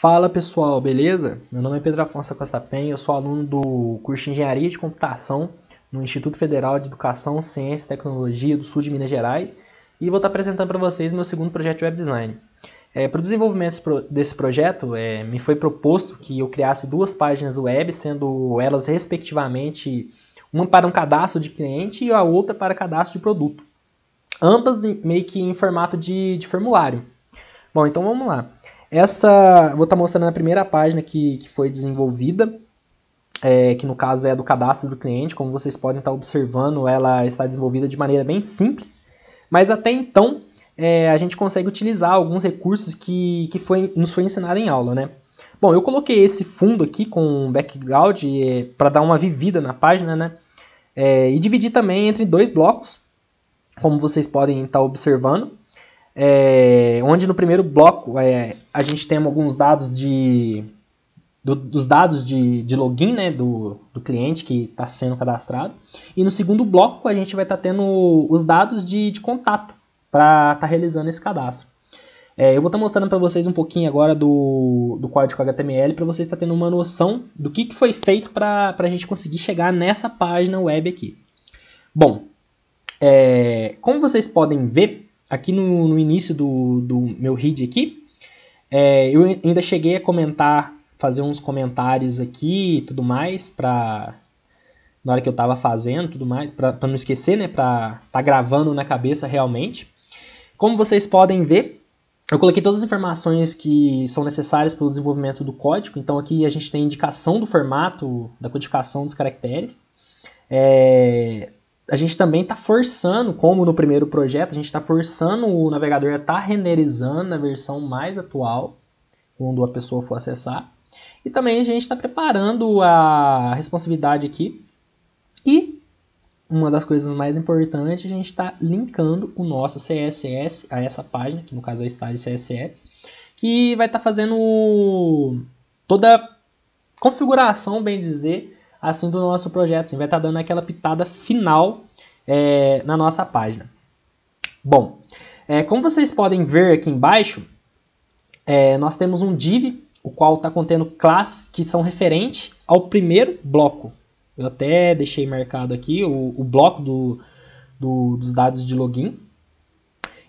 Fala pessoal, beleza? Meu nome é Pedro Afonso Costa Penha, eu sou aluno do curso de Engenharia de Computação no Instituto Federal de Educação, Ciência e Tecnologia do Sul de Minas Gerais e vou estar apresentando para vocês meu segundo projeto de web design. Para o desenvolvimento desse projeto, me foi proposto que eu criasse duas páginas web, sendo elas respectivamente uma para um cadastro de cliente e a outra para cadastro de produto, ambas meio que em formato de formulário. Bom, então vamos lá. Vou estar mostrando a primeira página que foi desenvolvida, que no caso é do cadastro do cliente. Como vocês podem estar observando, ela está desenvolvida de maneira bem simples, mas até então a gente consegue utilizar alguns recursos que nos foi ensinado em aula, né? Bom, eu coloquei esse fundo aqui com background para dar uma vivida na página, né? E dividi também entre dois blocos, como vocês podem estar observando. Onde no primeiro bloco a gente tem alguns dados dos dados de login, né, do cliente que está sendo cadastrado, e no segundo bloco a gente vai estar tendo os dados de contato para estar realizando esse cadastro. Eu vou estar mostrando para vocês um pouquinho agora do código HTML para vocês estar tendo uma noção do que foi feito para a gente conseguir chegar nessa página web aqui. Bom, como vocês podem ver, aqui no início do meu read aqui, eu ainda cheguei a fazer uns comentários aqui e tudo mais, na hora que eu estava fazendo, tudo mais, para não esquecer, né, para estar gravando na cabeça realmente. Como vocês podem ver, eu coloquei todas as informações que são necessárias para o desenvolvimento do código. Então aqui a gente tem a indicação do formato, da codificação dos caracteres. A gente também está forçando, como no primeiro projeto, a gente está forçando o navegador a estar renderizando na versão mais atual, quando a pessoa for acessar. E também a gente está preparando a responsividade aqui. E uma das coisas mais importantes, a gente está linkando o nosso CSS a essa página, que no caso é o estágio CSS, que vai estar fazendo toda a configuração, bem dizer, assim do nosso projeto, assim, vai estar dando aquela pitada final na nossa página. Bom, como vocês podem ver aqui embaixo, nós temos um div, o qual está contendo classes que são referentes ao primeiro bloco. Eu até deixei marcado aqui o bloco dos dados de login.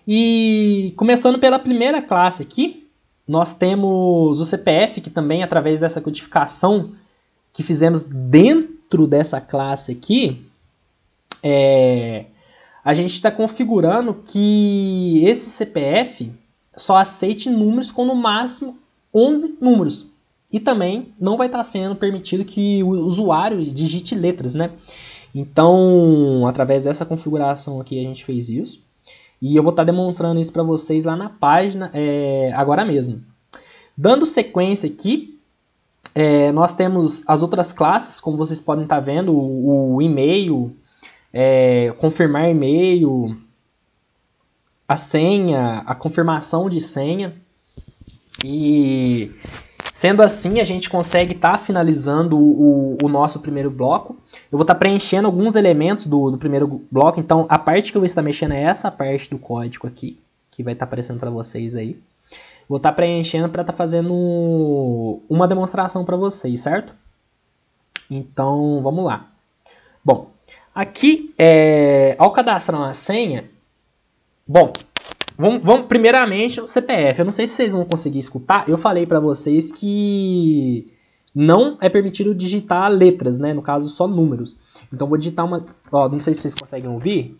E começando pela primeira classe aqui, nós temos o CPF, que também através dessa codificação que fizemos dentro dessa classe aqui, a gente está configurando que esse CPF só aceite números com no máximo 11 números. E também não vai estar sendo permitido que o usuário digite letras, né? Então, através dessa configuração aqui, a gente fez isso. E eu vou estar demonstrando isso para vocês lá na página agora mesmo. Dando sequência aqui, nós temos as outras classes, como vocês podem estar vendo, o e-mail, confirmar e-mail, a senha, a confirmação de senha. E sendo assim, a gente consegue estar finalizando o nosso primeiro bloco. Eu vou estar preenchendo alguns elementos do primeiro bloco, então a parte que eu vou estar mexendo é essa parte do código aqui, que vai estar aparecendo para vocês aí. Vou estar preenchendo para estar fazendo uma demonstração para vocês, certo? Então, vamos lá. Bom, aqui, ao cadastrar uma senha, bom, vamos primeiramente o CPF. Eu não sei se vocês vão conseguir escutar, eu falei para vocês que não é permitido digitar letras, né? No caso, só números. Então, vou digitar uma... Ó, não sei se vocês conseguem ouvir.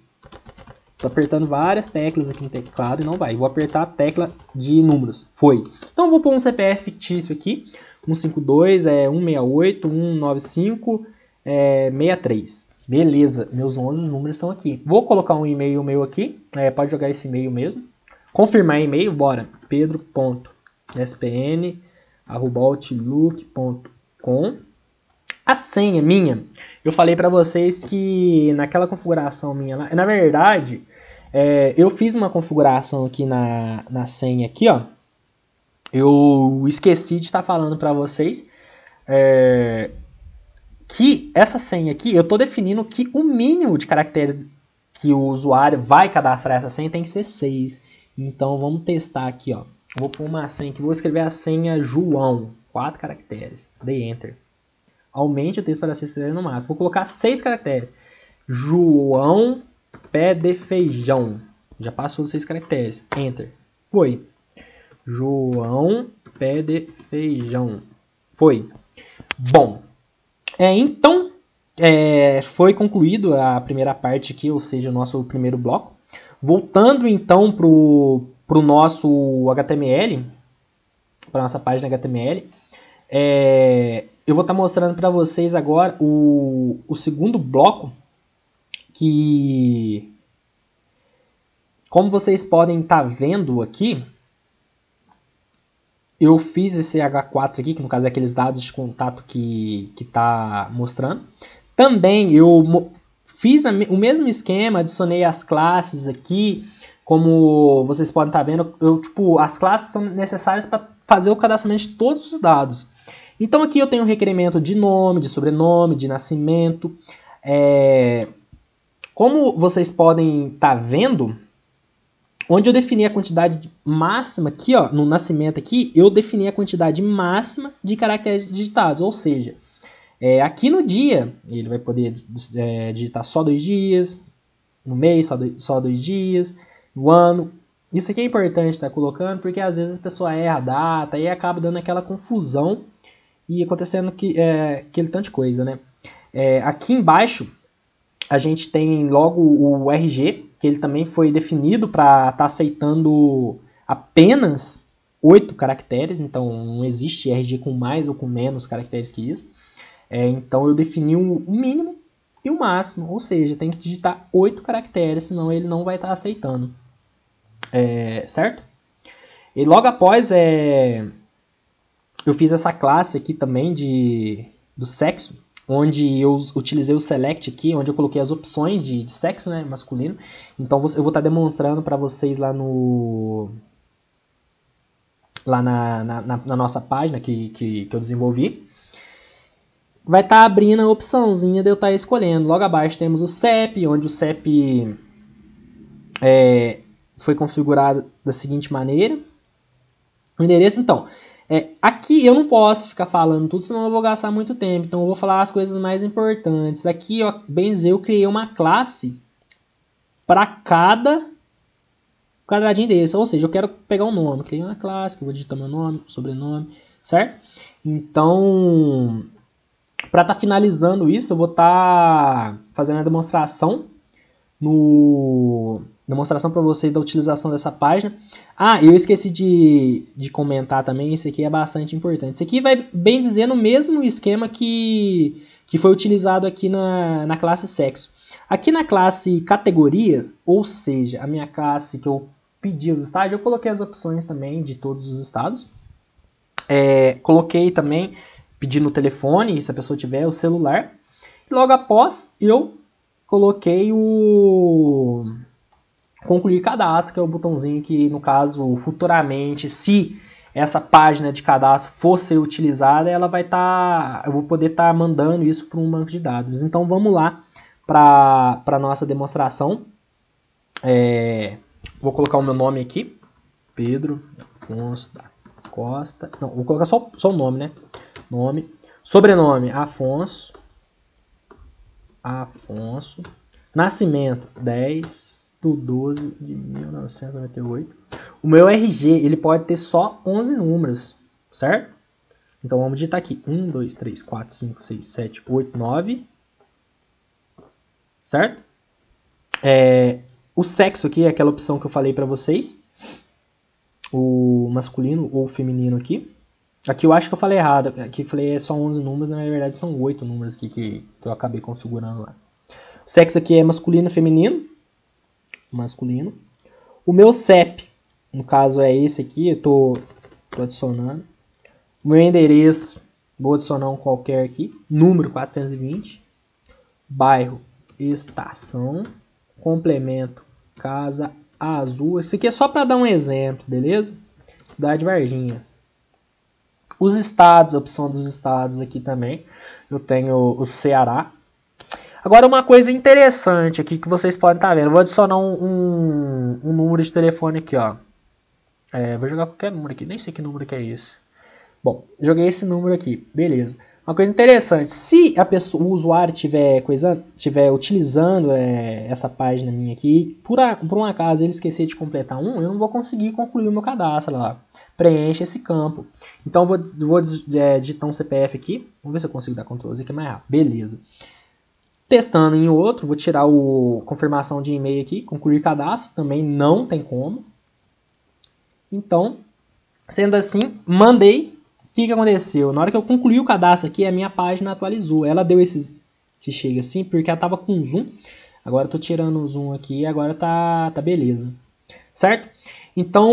Estou apertando várias teclas aqui no teclado e não vai. Vou apertar a tecla de números. Foi. Então, vou pôr um CPF fictício aqui. 152, 168, 195, 63. Beleza, meus 11 números estão aqui. Vou colocar um e-mail meu aqui. Pode jogar esse e-mail mesmo. Confirmar e-mail, bora. pedro.spn@outlook.com. A senha minha, eu falei para vocês que naquela configuração minha lá, na verdade, eu fiz uma configuração aqui na senha aqui, ó. Eu esqueci de estar falando para vocês que essa senha aqui, eu estou definindo que o mínimo de caracteres que o usuário vai cadastrar essa senha tem que ser 6. Então vamos testar aqui, ó. Vou pôr uma senha aqui. Vou escrever a senha João. 4 caracteres. Dei Enter. Aumente o texto para 6 caracteres no máximo. Vou colocar 6 caracteres. João pé de feijão. Já passou os 6 caracteres. Enter. Foi. João pé de feijão. Foi. Bom. Então, foi concluído a primeira parte aqui, ou seja, o nosso primeiro bloco. Voltando então para o nosso HTML, para a nossa página HTML, eu vou estar mostrando para vocês agora o segundo bloco, que, como vocês podem estar vendo aqui, eu fiz esse H4 aqui, que no caso é aqueles dados de contato que está mostrando. Também eu fiz o mesmo esquema, adicionei as classes aqui. Como vocês podem estar vendo, as classes são necessárias para fazer o cadastramento de todos os dados. Então aqui eu tenho um requerimento de nome, de sobrenome, de nascimento. Como vocês podem estar vendo, onde eu defini a quantidade máxima aqui, ó, no nascimento aqui, eu defini a quantidade máxima de caracteres digitados. Ou seja, aqui no dia, ele vai poder digitar só 2 dias, no mês só 2 dias, no ano. Isso aqui é importante estar colocando, porque às vezes a pessoa erra a data e acaba dando aquela confusão e acontecendo aquele tanto de coisa, né? Aqui embaixo a gente tem logo o RG, que ele também foi definido para estar aceitando apenas 8 caracteres, então não existe RG com mais ou com menos caracteres que isso. Então eu defini o mínimo e o máximo, ou seja, tem que digitar 8 caracteres, senão ele não vai estar aceitando. Certo? E logo após eu fiz essa classe aqui também do sexo, onde eu utilizei o select aqui, onde eu coloquei as opções de sexo, né, masculino. Então eu vou estar demonstrando para vocês lá na nossa página que eu desenvolvi. Vai estar abrindo a opçãozinha de eu estar escolhendo. Logo abaixo temos o CEP, onde o CEP foi configurado da seguinte maneira. O endereço, então, aqui eu não posso ficar falando tudo, senão eu vou gastar muito tempo. Então eu vou falar as coisas mais importantes. Aqui, ó, bem dizer, eu criei uma classe para cada quadradinho desse. Ou seja, eu quero pegar um nome. Criei uma classe, que eu vou digitar meu nome, sobrenome, certo? Então, para estar finalizando isso, eu vou estar fazendo a demonstração para vocês da utilização dessa página. Eu esqueci de comentar também, isso aqui é bastante importante. Isso aqui vai bem dizer no mesmo esquema que foi utilizado aqui na classe sexo. Aqui na classe categorias, ou seja, a minha classe que eu pedi os estados, eu coloquei as opções também de todos os estados. Coloquei também pedindo o telefone, se a pessoa tiver, o celular. E logo após, eu coloquei o concluir cadastro, que é o botãozinho que, no caso, futuramente, se essa página de cadastro for ser utilizada, ela vai eu vou poder estar mandando isso para um banco de dados. Então, vamos lá para a nossa demonstração. Vou colocar o meu nome aqui, Pedro Afonso da Costa. Não, vou colocar só o nome, né? Nome, sobrenome, Afonso. Nascimento, 10/12/1998. O meu RG, ele pode ter só 11 números, certo? Então vamos digitar aqui, 1, 2, 3, 4, 5, 6, 7, 8, 9, certo? O sexo aqui é aquela opção que eu falei para vocês, o masculino ou feminino aqui. Aqui eu acho que eu falei errado, aqui eu falei só 11 números, na verdade são 8 números aqui que eu acabei configurando lá. O sexo aqui é masculino e feminino. Masculino. O meu CEP, no caso é esse aqui, eu tô adicionando. O meu endereço, vou adicionar um qualquer aqui. Número 420. Bairro, estação. Complemento, Casa Azul. Esse aqui é só para dar um exemplo, beleza? Cidade Varginha. Os estados, a opção dos estados aqui também. Eu tenho o Ceará. Agora uma coisa interessante aqui que vocês podem estar vendo. Eu vou adicionar um número de telefone aqui, ó. Vou jogar qualquer número aqui, nem sei que número que é esse. Bom, joguei esse número aqui, beleza. Uma coisa interessante, se o usuário estiver utilizando essa página minha aqui, por um acaso ele esquecer de completar eu não vou conseguir concluir o meu cadastro lá. Preenche esse campo. Então eu vou digitar um CPF aqui, vamos ver se eu consigo dar Ctrl Z aqui mais rápido, beleza. Testando em outro, vou tirar o confirmação de e-mail aqui, concluir cadastro, também não tem como. Então, sendo assim, mandei. O que aconteceu? Na hora que eu concluí o cadastro aqui, a minha página atualizou. Ela deu esse chega assim, porque ela estava com zoom. Agora eu estou tirando o zoom aqui e agora tá beleza. Certo? Então,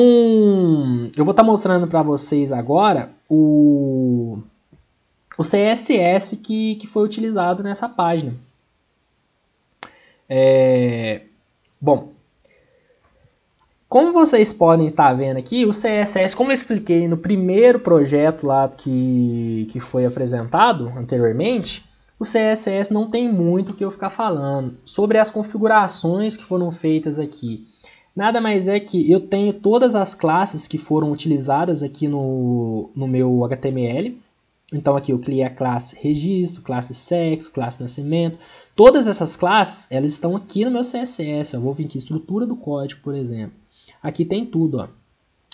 eu vou estar mostrando para vocês agora o CSS que foi utilizado nessa página. Bom, como vocês podem estar vendo aqui, o CSS, como eu expliquei no primeiro projeto lá que foi apresentado anteriormente, o CSS não tem muito o que eu ficar falando. Sobre as configurações que foram feitas aqui, nada mais é que eu tenho todas as classes que foram utilizadas aqui no meu HTML. Então aqui eu criei a classe registro, classe sexo, classe nascimento. Todas essas classes, elas estão aqui no meu CSS. Eu vou vir aqui, estrutura do código, por exemplo. Aqui tem tudo, ó.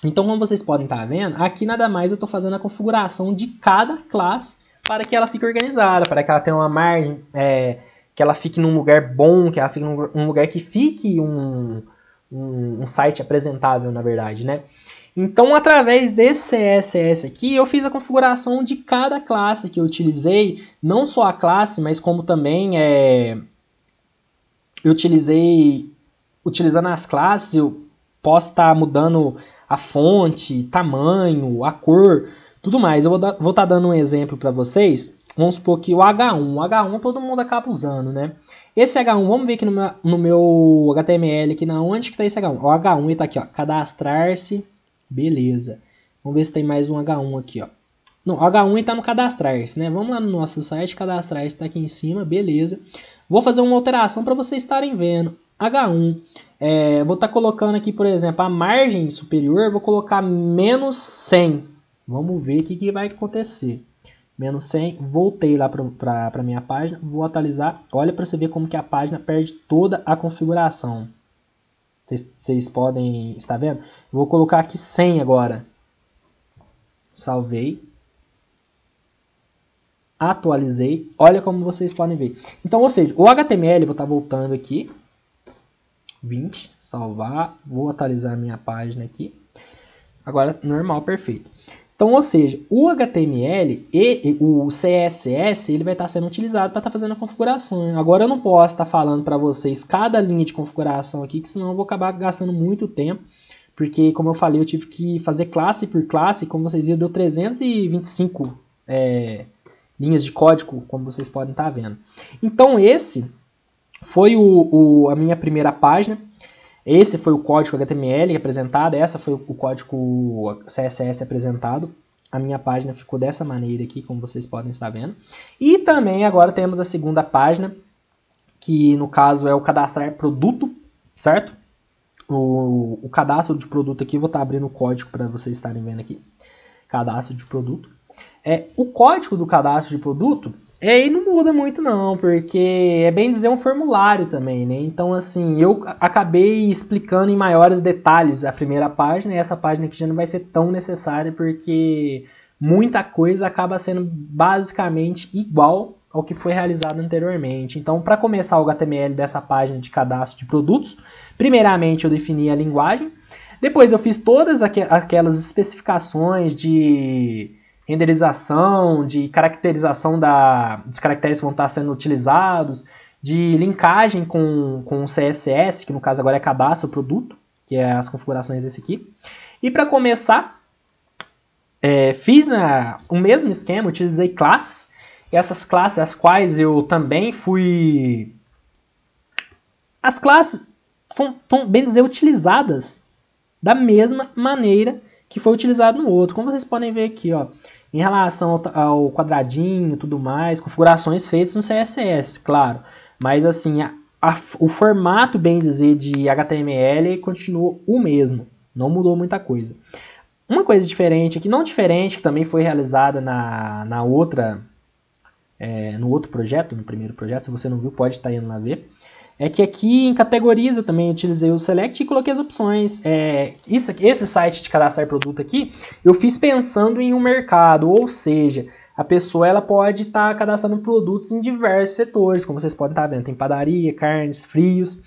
Então, como vocês podem estar vendo, aqui nada mais eu estou fazendo a configuração de cada classe para que ela fique organizada, para que ela tenha uma margem, que ela fique num lugar bom, que ela fique num lugar que fique um site apresentável, na verdade, né? Então, através desse CSS aqui, eu fiz a configuração de cada classe que eu utilizei, não só a classe, mas como também eu utilizando as classes, eu posso estar mudando a fonte, tamanho, a cor, tudo mais. Eu vou estar dando um exemplo para vocês. Vamos supor que o H1. O H1 todo mundo acaba usando, né? Esse H1, vamos ver aqui no meu HTML, aqui onde que está esse H1? O H1 está aqui, ó, cadastrar-se, beleza. Vamos ver se tem mais um H1 aqui, ó. Não, o H1 está no cadastrar-se, né? Vamos lá no nosso site, cadastrar-se está aqui em cima, beleza. Vou fazer uma alteração para vocês estarem vendo. H1, vou estar colocando aqui, por exemplo, a margem superior, vou colocar menos 100. Vamos ver o que vai acontecer. Menos 100, voltei lá para a minha página, vou atualizar. Olha para você ver como que a página perde toda a configuração. Vocês podem estar vendo? Vou colocar aqui 100 agora. Salvei. Atualizei. Olha como vocês podem ver. Então, ou seja, o HTML, vou estar voltando aqui. 20, salvar, vou atualizar a minha página aqui. Agora, normal, perfeito. Então, ou seja, o HTML e o CSS, ele vai estar sendo utilizado para estar fazendo a configuração. Agora, eu não posso estar falando para vocês cada linha de configuração aqui, que senão eu vou acabar gastando muito tempo. Porque, como eu falei, eu tive que fazer classe por classe, como vocês viram, deu 325 linhas de código, como vocês podem estar vendo. Então, esse foi a minha primeira página. Esse foi o código HTML apresentado. Essa foi o código CSS apresentado. A minha página ficou dessa maneira aqui, como vocês podem estar vendo. E também agora temos a segunda página, que no caso é o cadastrar produto, certo? O cadastro de produto aqui, vou estar abrindo o código para vocês estarem vendo aqui. Cadastro de produto. O código do cadastro de produto, e não muda muito não, porque é bem dizer um formulário também, né? Então, assim, eu acabei explicando em maiores detalhes a primeira página, e essa página aqui já não vai ser tão necessária, porque muita coisa acaba sendo basicamente igual ao que foi realizado anteriormente. Então, para começar o HTML dessa página de cadastro de produtos, primeiramente eu defini a linguagem, depois eu fiz todas aquelas especificações de renderização, de caracterização dos caracteres que vão estar sendo utilizados, de linkagem com o CSS, que no caso agora é cadastro produto, que é as configurações desse aqui. E para começar, fiz o mesmo esquema, utilizei classes, e essas classes, as quais eu também fui... As classes são, bem dizer, utilizadas da mesma maneira que foi utilizado no outro. Como vocês podem ver aqui, ó, em relação ao quadradinho e tudo mais, configurações feitas no CSS, claro. Mas assim, o formato, bem dizer, de HTML continua o mesmo, Não mudou muita coisa. Uma coisa diferente aqui, não diferente, que também foi realizada no outro projeto, no primeiro projeto, se você não viu, pode estar indo lá ver, é que aqui em categorias eu também utilizei o Select e coloquei as opções. Esse site de cadastrar produto aqui, eu fiz pensando em um mercado, ou seja, a pessoa ela pode estar cadastrando produtos em diversos setores, como vocês podem estar vendo, tem padaria, carnes, frios.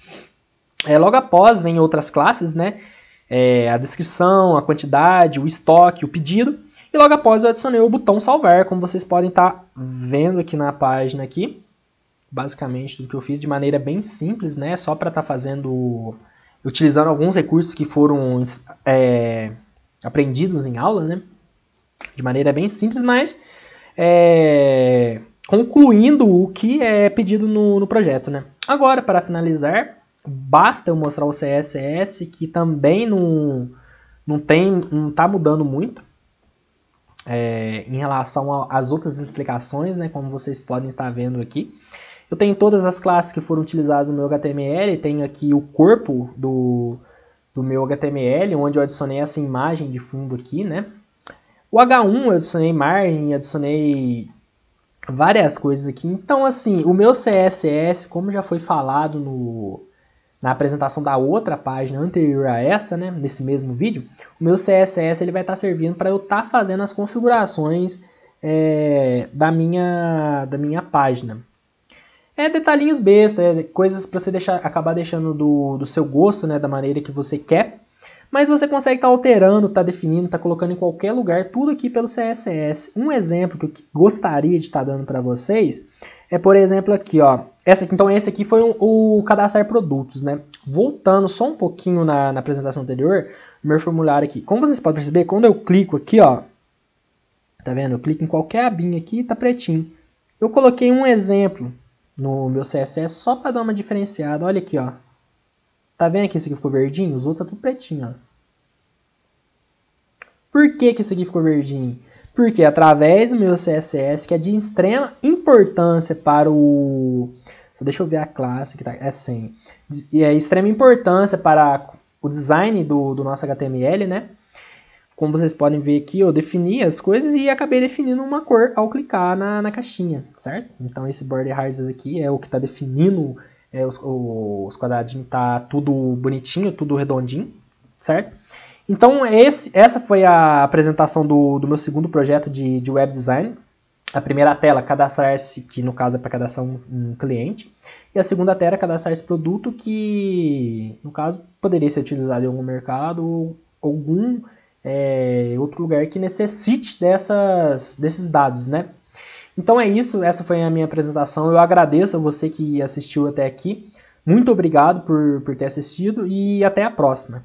Logo após vem outras classes, né? A descrição, a quantidade, o estoque, o pedido. E logo após eu adicionei o botão salvar, como vocês podem estar vendo aqui na página aqui. Basicamente tudo que eu fiz de maneira bem simples, né? Só para estar utilizando alguns recursos que foram aprendidos em aula, né? De maneira bem simples, mas concluindo o que é pedido no projeto, né? Agora, para finalizar, basta eu mostrar o CSS, que também não está mudando muito em relação às outras explicações, né? Como vocês podem estar vendo aqui. Eu tenho todas as classes que foram utilizadas no meu HTML, tenho aqui o corpo do meu HTML, onde eu adicionei essa imagem de fundo aqui, né? O H1 eu adicionei margem, adicionei várias coisas aqui. Então, assim, o meu CSS, como já foi falado na apresentação da outra página anterior a essa, né, nesse mesmo vídeo, o meu CSS ele vai estar servindo para eu estar fazendo as configurações da minha página. Detalhinhos bestas, coisas para você acabar deixando do seu gosto, né, da maneira que você quer. Mas você consegue estar alterando, estar definindo, estar colocando em qualquer lugar, tudo aqui pelo CSS. Um exemplo que eu gostaria de estar dando para vocês é, por exemplo, aqui, ó. Então esse aqui foi o cadastrar produtos, né? Voltando só um pouquinho na apresentação anterior, meu formulário aqui. Como vocês podem perceber, quando eu clico aqui, ó, tá vendo? Eu clico em qualquer abinha aqui e tá pretinho. Eu coloquei um exemplo no meu CSS só para dar uma diferenciada. Olha aqui, ó. Tá vendo que isso aqui ficou verdinho? Os outros tá tudo pretinho, ó. Por que isso aqui ficou verdinho? Porque através do meu CSS, que é de extrema importância para o... Só deixa eu ver a classe que tá... É 100. E é extrema importância para o design do nosso HTML, né? Como vocês podem ver aqui, eu defini as coisas e acabei definindo uma cor ao clicar na caixinha, certo? Então esse border radius aqui é o que está definindo os quadradinhos, tá tudo bonitinho, tudo redondinho, certo? Então essa foi a apresentação do meu segundo projeto de web design. A primeira tela, cadastrar-se, que no caso é para cadastrar um cliente. E a segunda tela, cadastrar esse produto, que no caso poderia ser utilizado em algum mercado ou algum outro lugar que necessite desses dados, né? Então é isso, essa foi a minha apresentação. Eu agradeço a você que assistiu até aqui. Muito obrigado por ter assistido e até a próxima.